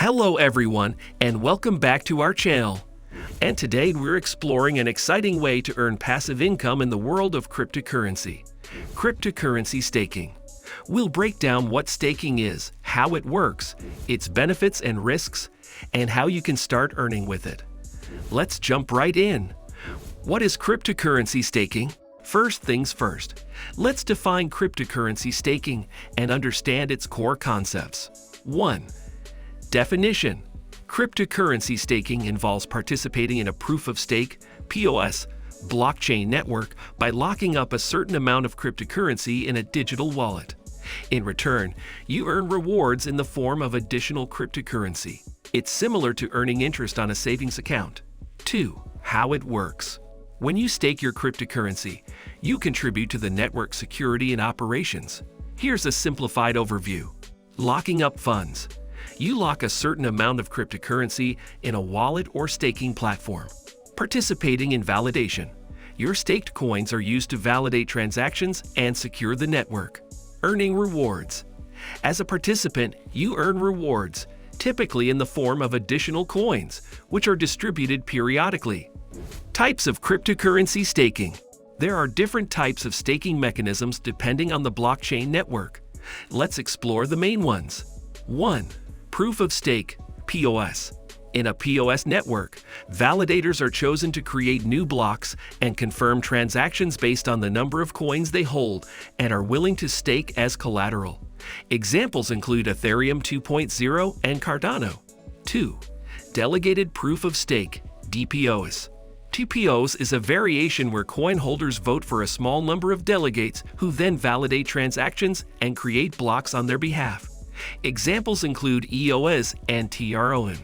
Hello everyone, and welcome back to our channel. And today we're exploring an exciting way to earn passive income in the world of cryptocurrency. Cryptocurrency staking. We'll break down what staking is, how it works, its benefits and risks, and how you can start earning with it. Let's jump right in. What is cryptocurrency staking? First things first, let's define cryptocurrency staking and understand its core concepts. 1. Definition. Cryptocurrency staking involves participating in a proof-of-stake (POS) blockchain network by locking up a certain amount of cryptocurrency in a digital wallet. In return, you earn rewards in the form of additional cryptocurrency. It's similar to earning interest on a savings account. 2. How it works. When you stake your cryptocurrency, you contribute to the network security and operations. Here's a simplified overview. Locking up funds. You lock a certain amount of cryptocurrency in a wallet or staking platform. Participating in validation. Your staked coins are used to validate transactions and secure the network. Earning rewards. As a participant, you earn rewards, typically in the form of additional coins, which are distributed periodically. Types of cryptocurrency staking. There are different types of staking mechanisms depending on the blockchain network. Let's explore the main ones. 1. Proof of stake (POS). In a POS network, validators are chosen to create new blocks and confirm transactions based on the number of coins they hold and are willing to stake as collateral. Examples include Ethereum 2.0 and Cardano. 2. Delegated proof of stake (DPoS). DPoS is a variation where coin holders vote for a small number of delegates who then validate transactions and create blocks on their behalf. Examples include EOS and TRON.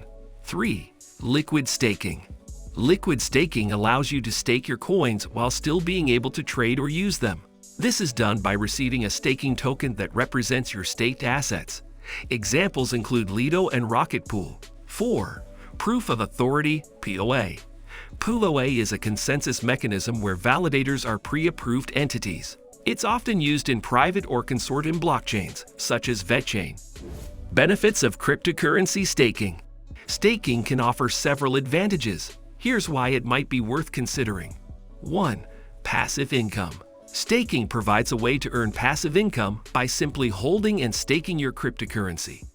3. Liquid staking. Liquid staking allows you to stake your coins while still being able to trade or use them. This is done by receiving a staking token that represents your staked assets. Examples include Lido and Rocket Pool. 4. Proof of authority (POA). POA is a consensus mechanism where validators are pre-approved entities. It's often used in private or consortium blockchains, such as VeChain. Benefits of cryptocurrency staking. Staking can offer several advantages. Here's why it might be worth considering. 1. Passive income. Staking provides a way to earn passive income by simply holding and staking your cryptocurrency.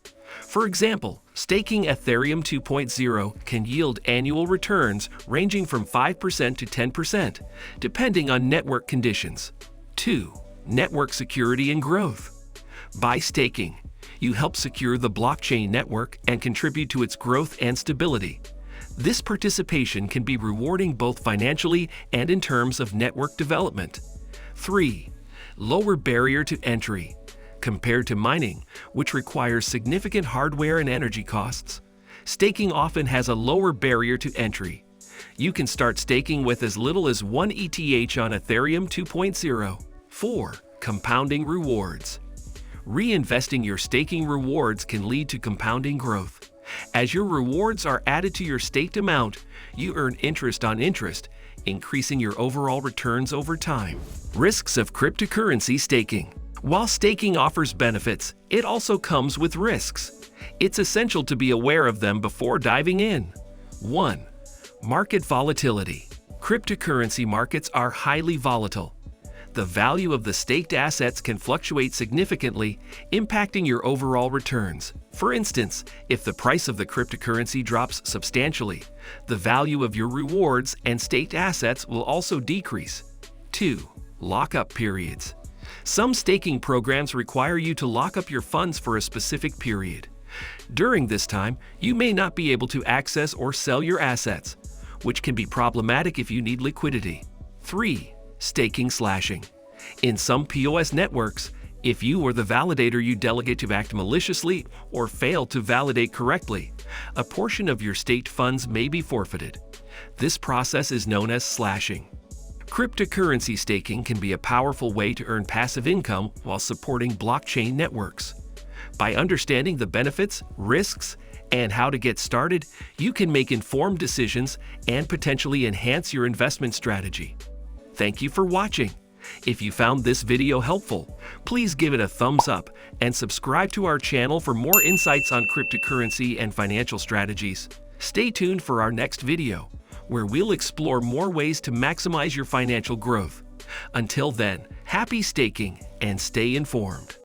For example, staking Ethereum 2.0 can yield annual returns ranging from 5% to 10%, depending on network conditions. 2. Network security and growth. By staking, you help secure the blockchain network and contribute to its growth and stability. This participation can be rewarding both financially and in terms of network development. 3. Lower barrier to entry. Compared to mining, which requires significant hardware and energy costs, staking often has a lower barrier to entry. You can start staking with as little as 1 ETH on Ethereum 2.0. 4. Compounding rewards. Reinvesting your staking rewards can lead to compounding growth. As your rewards are added to your staked amount, you earn interest on interest, increasing your overall returns over time. Risks of cryptocurrency staking. While staking offers benefits, it also comes with risks. It's essential to be aware of them before diving in. 1. Market volatility. Cryptocurrency markets are highly volatile. The value of the staked assets can fluctuate significantly, impacting your overall returns. For instance, if the price of the cryptocurrency drops substantially, the value of your rewards and staked assets will also decrease. 2. Lockup periods. Some staking programs require you to lock up your funds for a specific period. During this time, you may not be able to access or sell your assets, which can be problematic if you need liquidity. 3. Staking slashing. In some POS networks, if you or the validator you delegate to act maliciously or fail to validate correctly, a portion of your staked funds may be forfeited. This process is known as slashing. Cryptocurrency staking can be a powerful way to earn passive income while supporting blockchain networks. By understanding the benefits, risks, and how to get started, you can make informed decisions and potentially enhance your investment strategy. Thank you for watching. If you found this video helpful, please give it a thumbs up and subscribe to our channel for more insights on cryptocurrency and financial strategies. Stay tuned for our next video, where we'll explore more ways to maximize your financial growth. Until then, happy staking and stay informed.